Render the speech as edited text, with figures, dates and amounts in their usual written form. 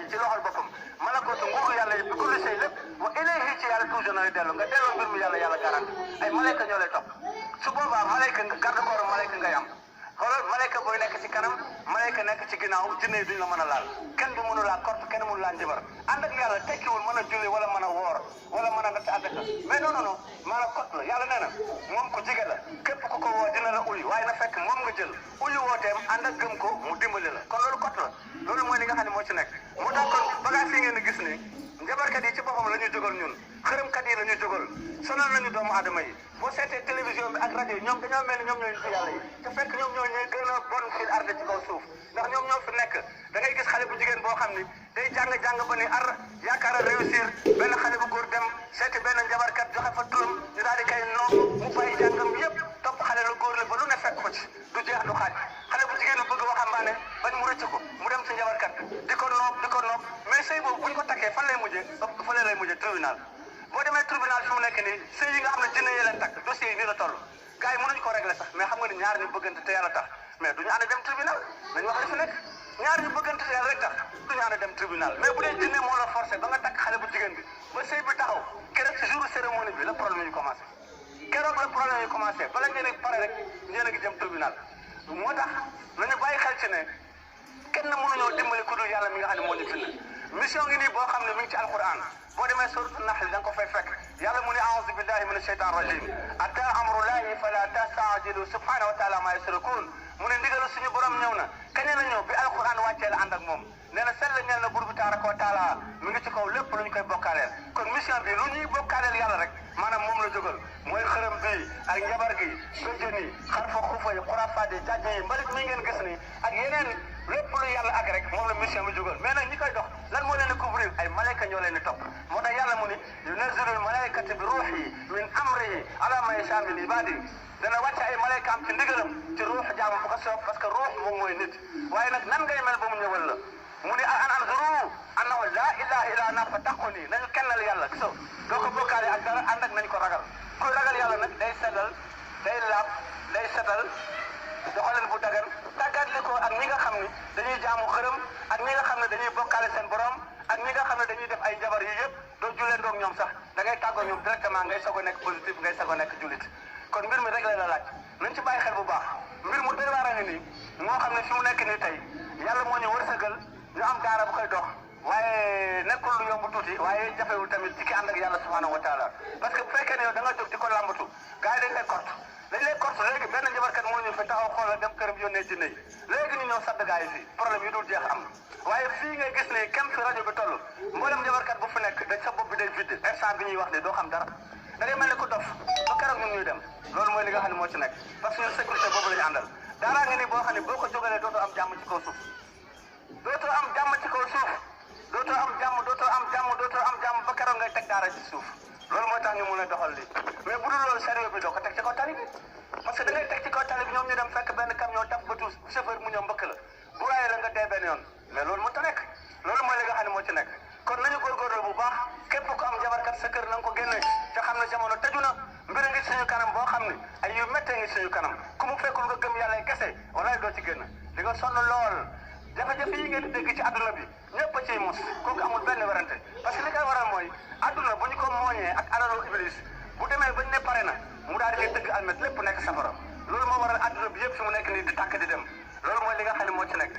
ji ci loxol boppam malakotu nguuru yàlla yi bi kulli shay lépp wa ilayhi ci yàlla toujours na dellu nga delloo mbir mi yàlla garanti ay malayka ñoo lay topp su boobaa malayka nga garde corps malayka ngay am xoolal malayka booy nekk ci kanam malayka nekk ci ginnaaw jinne yi duñ la mën a laal kenn du mënu laa korte kenn mënu laa njabar ànd ak yàlla tekkiwul mën a julli wala mën a woor wala mën a natt àddaka mais non non non maanaam kot la yàlla nee na moom ku jige la képp ku ko woo dina la uyu waaye na fekk moom nga jël uyu wooteem ànd ak gëm ko mu dimbali la kon loolu kot la loolu mooy li nga xam ne moo ci nekk moo tax kon bagage yi ngeen di gis ni njabarkat yi ci boppam la ñuy jógal ñun xërëmkat yi la ñuy jógal sonal nañu doomu aadama yi boo seetee télévision bi ak rajo yi ñoom dañoo mel ni ñoom ñooy nitu yàlla yi te fekk ñoom ñoo ñooy gën a bon fii arde ci kaw suuf ndax ñoom ñoo fi nekk da ngay gis xale bu jigéen boo xam ni day jàng ba ni ar yaakaar a réussir benn xale bu góor dem seeti benn njabarkat joxe fa turam ñu daal di koy noom mu bàyyi jàngam yëpp topp xale lu góor la ba lu ne fekk ko ci du jeex du xaaj xale bu jigéen bu bëgg waxambaane bañ mu rëcc ko mu dem ci njabarkat di ko noob mais sëy boobu bu ñu ko takkee fan lay mujjee fële lay mujjee tribunal boo demee tribunal fi mu nekk nii sëy yi nga xam ne jinne yi leen takk dossier yi nii la toll gars yi mënuñu ko régler sax mais xam nga ni ñaar ñu bëggante te yàlla tax mais duñu ànd dem tribunal nañu wax li fi nekk ñaar ñu bëggante te yàlla rek tax duñu ànd dem tribunal mais bu dee jinne moo la forcé ba nga takk xale bu jigéen bi ba sëy bi taxaw keroog ci jour cérémonie bi la problème yi commencé keroog la problème yi commencé bala ngeen di pare rek ngeen a ngi dem tribunal moo tax nañu bàyyi xel ci ne kenn mënuñoo dimbali ku dul yàlla mi nga xam ne moo ñu bind mission ngi nii boo xam ne mi ngi ci alquran boo demee suratu nahl da nga ko fay fekk yàlla mu ne a'uuzu billahi min ashaytan rajim ata amrullahi fala tastaajilu subhanahu wa taala ma yusrikun mu ne ndigalu suñu borom ñëw na kañ la ñëw bi alquran wàccee la ànd ak moom nee na sell ñeel na buur bi tabaraka wa taala mi ngi ci kaw lépp lu ñu koy bokkaaleel kon mission bi lu ñuy bokkaaleel yàlla rek maanaam moom la jógal mooy xërëm bi ak njabar gi bëjjën yi xarfa xufa yi xurafaat yi jàjj yi mbalit mi ngeen gis ni ak yeneen lépp lu yàlla ak rek moom la mission bi jógal mais nag ñi koy dox lan moo leen di couvrir ay malayka ñoo leen di topp moo tax yàlla mu ni yunazzilul malaykata bi ruuhi min amrihi ala man yashaa min ibadihi dana wàcce ay malayka am ci ndigalam ci ruux jaamu bu ko soob parce que ruux moom mooy nit waaye nag nan ngay mel ba mu ñëwal la mu ni an anzuru annahu laa ilaha illa ana fattaquni nañu kennal yàlla gisoo doo ko bokkaale ak dara ànd ak nañ ko ragal kuy ragal yàlla nag day seddal day laab day seddal doxalin bu dagan tàggatli ko ak ñi nga xam ni dañuy jaamu xërëm ak ñi nga xam ne dañuy bokkaale seen borom ak ñi nga xam ne dañuy def ay jabar yi yëpp doo jullee ndoog ñoom sax da ngay tàggoo ñoom directement ngay soog a nekk positif ngay soog a nekk jullit kon mbir mi rek la laaj nañ ci bàyyi xel bu baax mbir mu doy waar a ngi nii moo xam ne fi mu nekk nii tey yàlla moo ñu wërsëgal ñu am daara bu koy dox waaye nekkul lu yomb tuuti waaye jafewul tamit ci ki ànd ak yàlla subhanahu wa taala parce que bu fekkee ne yow da nga jóg di ko làmbatu gars yi dañ lay korte léegi benn njabarkat moo ñu fi taxaw xoolal dem këram yónnee jinne yi léegi ñu ñëw sadd gars yi fii problème yi dul jeex am waaye fii ngay gis ne kem fi rajo bi toll mboolem njabarkat bu fi nekk dañ sa bopp bi day vide instant bi ñuy wax ne doo xam dara da ngay mel ni ku dof ba keroog ñun ñuy dem loolu mooy li nga xam ne moo ci nekk parce que ñun sécurité boobu la ñu àndal daaraa nga ni boo xam ne boo ko jógalee dootoo am jàmm ci kaw suuf dootoo am jàmm ci kaw suuf dootoo am jàmm ba keroog ngay teg daara ci suuf loolu mooy tax ñu mun a doxal lii mais bu dul loolu sérieux bi doo ko teg ci kaw tali bi parce que da ngay teg ci kaw tali bi ñoom ñu dem fekk benn camion taf bëtu chauffeur mu ñëw mbëkk la bu raayee la nga dee benn yoon mais loolu mënut a nekk loolu mooy li nga xam ne moo ci nekk kon nañu góorgóorlu bu baax képp ku am jabarkat sa kër na nga ko génne te xam ne jamono tëju na mbir ngi suñu kanam boo xam ne ay yu méttee ngi suñu kanam ku mu fekkul nga gëm yàlla kese walaay doo ci génn di nga sonn lool jafe-jafe yi ngeen di dégg ci adduna bi ñëpp a ciy mos kooku amul benn werante parce que li koy waral mooy adduna bu ñu ko mooñee ak alalu iblis bu demee bañ ne pare na mu daal di dëgg almet lépp nekk safara loolu moo waral adduna bi yëpp fi mu nekk nii di tàkk di dem loolu mooy li nga xam ne moo ci nekk